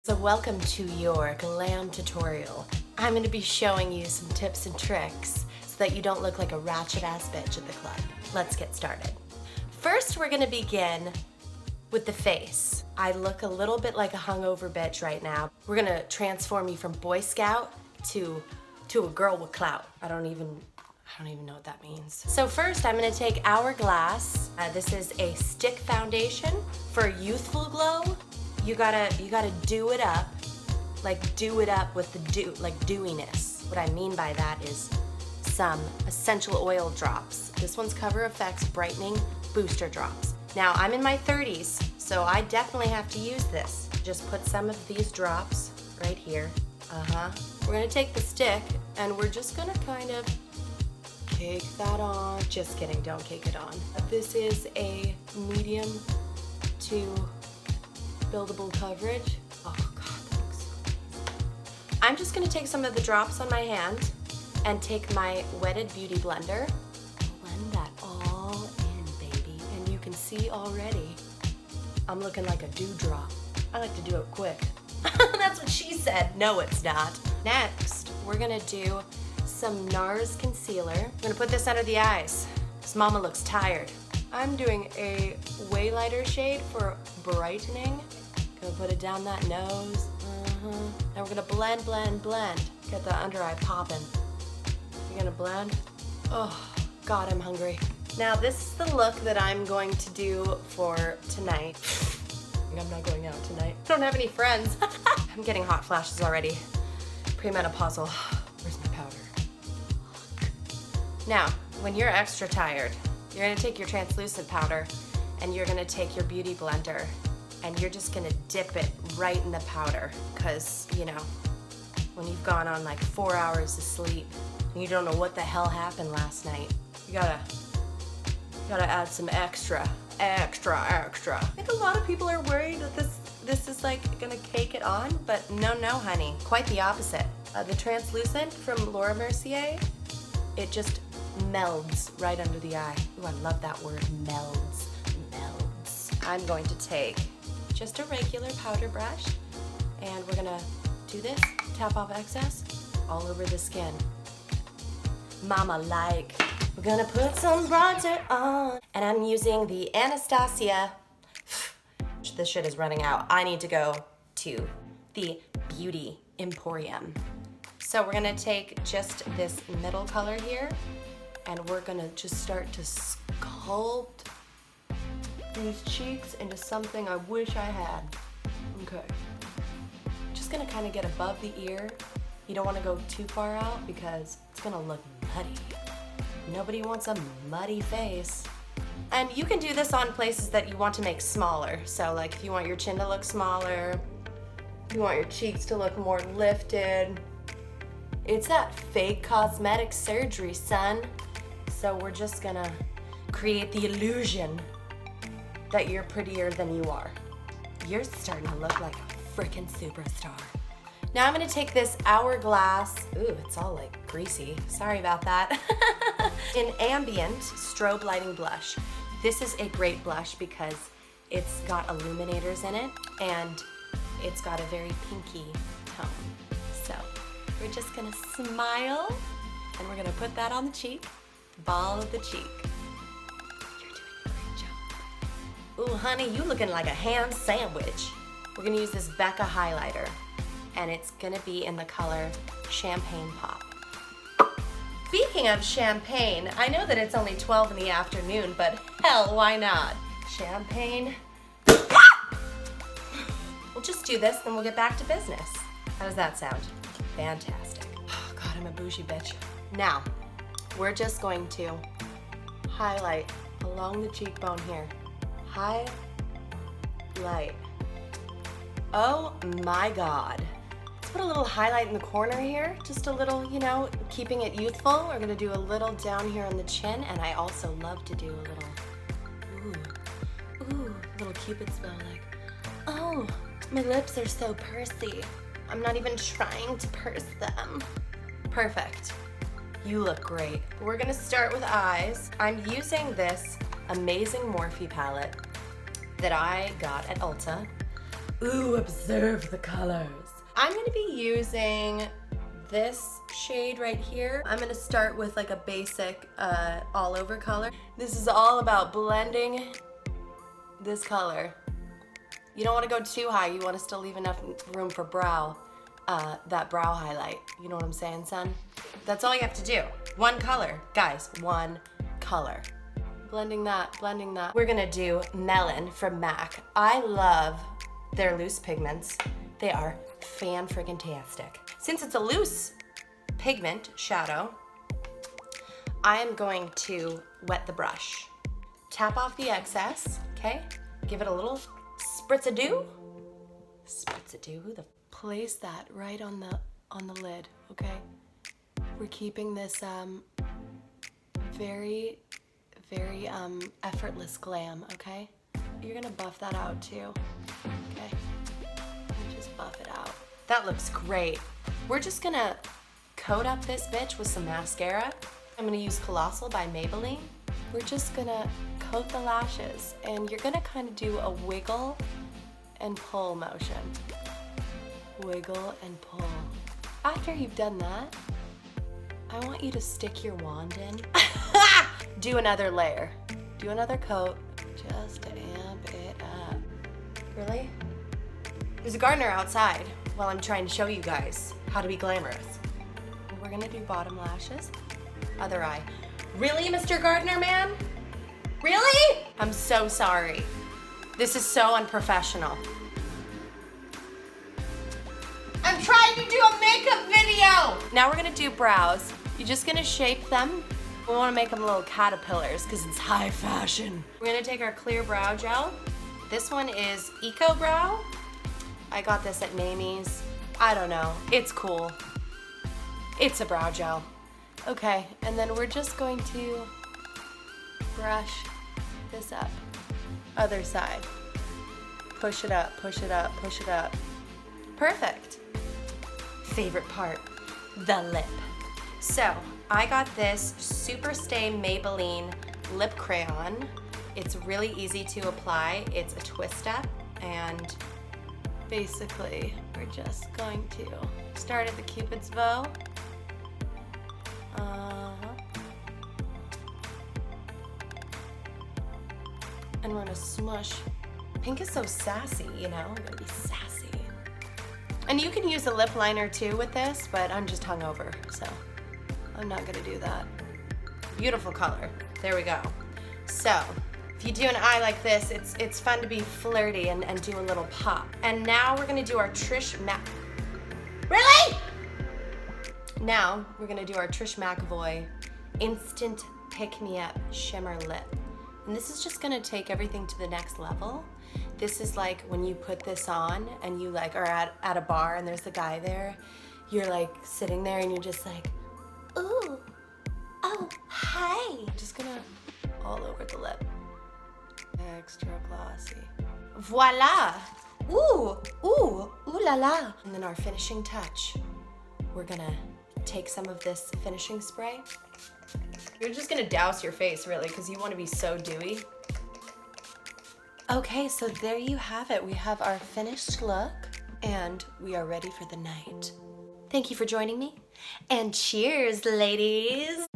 So welcome to your glam tutorial. I'm going to be showing you some tips and tricks so that you don't look like a ratchet ass bitch at the club. Let's get started. First, we're going to begin with the face. I look a little bit like a hungover bitch right now. We're going to transform you from Boy Scout to a girl with clout. I don't even know what that means. So first, I'm going to take Hourglass. This is a stick foundation for youthful glow. You gotta do it up, like do it up with the dewiness. What I mean by that is some essential oil drops. This one's Cover FX Brightening Booster Drops. Now I'm in my 30s, so I definitely have to use this. Just put some of these drops right here. We're gonna take the stick and we're just gonna kind of cake that on. Just kidding, don't cake it on. This is a medium to buildable coverage. Oh God, that looks so amazing. I'm just gonna take some of the drops on my hand and take my wetted beauty blender, blend that all in, baby. And you can see already, I'm looking like a dewdrop. I like to do it quick. That's what she said. No, it's not. Next, we're gonna do some NARS concealer. I'm gonna put this under the eyes, because mama looks tired. I'm doing a way lighter shade for brightening. Gonna put it down that nose. Now we're gonna blend, blend, blend. Get the under eye popping. You're gonna blend. Oh, God, I'm hungry. Now this is the look that I'm going to do for tonight. I'm not going out tonight. I don't have any friends. I'm getting hot flashes already. Premenopausal. Where's my powder? Now, when you're extra tired, you're gonna take your translucent powder and you're gonna take your beauty blender and you're just gonna dip it right in the powder, because, you know, when you've gone on like 4 hours of sleep and you don't know what the hell happened last night, you gotta add some extra. I think a lot of people are worried that this is like gonna cake it on, but no, honey, quite the opposite. The translucent from Laura Mercier, it just melds right under the eye. Ooh, I love that word, melds. I'm going to take just a regular powder brush and we're gonna do this, tap off excess all over the skin. Mama like. We're gonna put some bronzer on. And I'm using the Anastasia. This shit is running out. I need to go to the Beauty Emporium. So we're gonna take just this middle color here and we're gonna just start to sculpt these cheeks into something I wish I had. Okay. Just gonna kind of get above the ear. You don't want to go too far out because it's gonna look muddy. Nobody wants a muddy face. And you can do this on places that you want to make smaller. So like if you want your chin to look smaller, you want your cheeks to look more lifted. It's that fake cosmetic surgery, son. So we're just gonna create the illusion that you're prettier than you are. You're starting to look like a freaking superstar. Now I'm gonna take this Hourglass, ooh, it's all like greasy, sorry about that, in Ambient Strobe Lighting Blush. This is a great blush because it's got illuminators in it and it's got a very pinky tone. So we're just gonna smile and we're gonna put that on the cheek, ball of the cheek. Ooh, honey, you looking like a ham sandwich. We're gonna use this Becca highlighter, and it's gonna be in the color Champagne Pop. Speaking of champagne, I know that it's only 12 in the afternoon, but hell, why not? Champagne. We'll just do this, then we'll get back to business. How does that sound? Fantastic. Oh God, I'm a bougie bitch. Now, we're just going to highlight along the cheekbone here. Highlight. Oh my God. Let's put a little highlight in the corner here. Just a little, you know, keeping it youthful. We're gonna do a little down here on the chin, and I also love to do a little, little Cupid's bow, like, oh, my lips are so pursy. I'm not even trying to purse them. Perfect. You look great. We're gonna start with eyes. I'm using this amazing Morphe palette that I got at Ulta. Ooh, observe the colors. I'm gonna be using this shade right here. I'm gonna start with like a basic all over color. This is all about blending this color. You don't wanna go too high. You wanna still leave enough room for brow, that brow highlight. You know what I'm saying, son? That's all you have to do. One color, guys, one color. Blending that, blending that. We're gonna do Melon from MAC. I love their loose pigments. They are fan-friggin-tastic. Since it's a loose pigment shadow, I am going to wet the brush. Tap off the excess, okay? Give it a little spritz-a-doo. Spritz-a-doo, who the... Place that right on the lid, okay? We're keeping this very effortless glam, okay? You're gonna buff that out too, okay? Just buff it out. That looks great. We're just gonna coat up this bitch with some mascara. I'm gonna use Colossal by Maybelline. We're just gonna coat the lashes, and you're gonna kind of do a wiggle and pull motion. Wiggle and pull. After you've done that, I want you to stick your wand in. Do another layer. Do another coat, just to amp it up. Really? There's a gardener outside while I'm trying to show you guys how to be glamorous. We're gonna do bottom lashes. Other eye. Really, Mr. Gardener man? Really? I'm so sorry. This is so unprofessional. I'm trying to do a makeup video! Now we're gonna do brows. You're just gonna shape them. We wanna make them little caterpillars because it's high fashion. We're gonna take our clear brow gel. This one is Eco Brow. I got this at Mamie's. I don't know, it's cool. It's a brow gel. Okay, and then we're just going to brush this up. Other side. Push it up, push it up, push it up. Perfect. Favorite part, the lip. So, I got this Super Stay Maybelline lip crayon. It's really easy to apply. It's a twist up, and basically, we're just going to start at the Cupid's bow. And we're gonna smush. Pink is so sassy, you know? We're gonna be sassy. And you can use a lip liner too with this, but I'm just hungover, so I'm not gonna do that. Beautiful color. There we go. So, if you do an eye like this, it's fun to be flirty and do a little pop. And now we're gonna do our Trish Mac. Really? Now we're gonna do our Trish McAvoy Instant Pick Me Up Shimmer Lip. And this is just gonna take everything to the next level. This is like when you put this on and you like are at a bar and there's the guy there. You're like sitting there and you're just like, ooh, oh, hi. Just gonna all over the lip. Extra glossy. Voila. Ooh, ooh, ooh la la. And then our finishing touch. We're gonna take some of this finishing spray. You're just gonna douse your face really because you wanna be so dewy. Okay, so there you have it. We have our finished look and we are ready for the night. Thank you for joining me and cheers, ladies.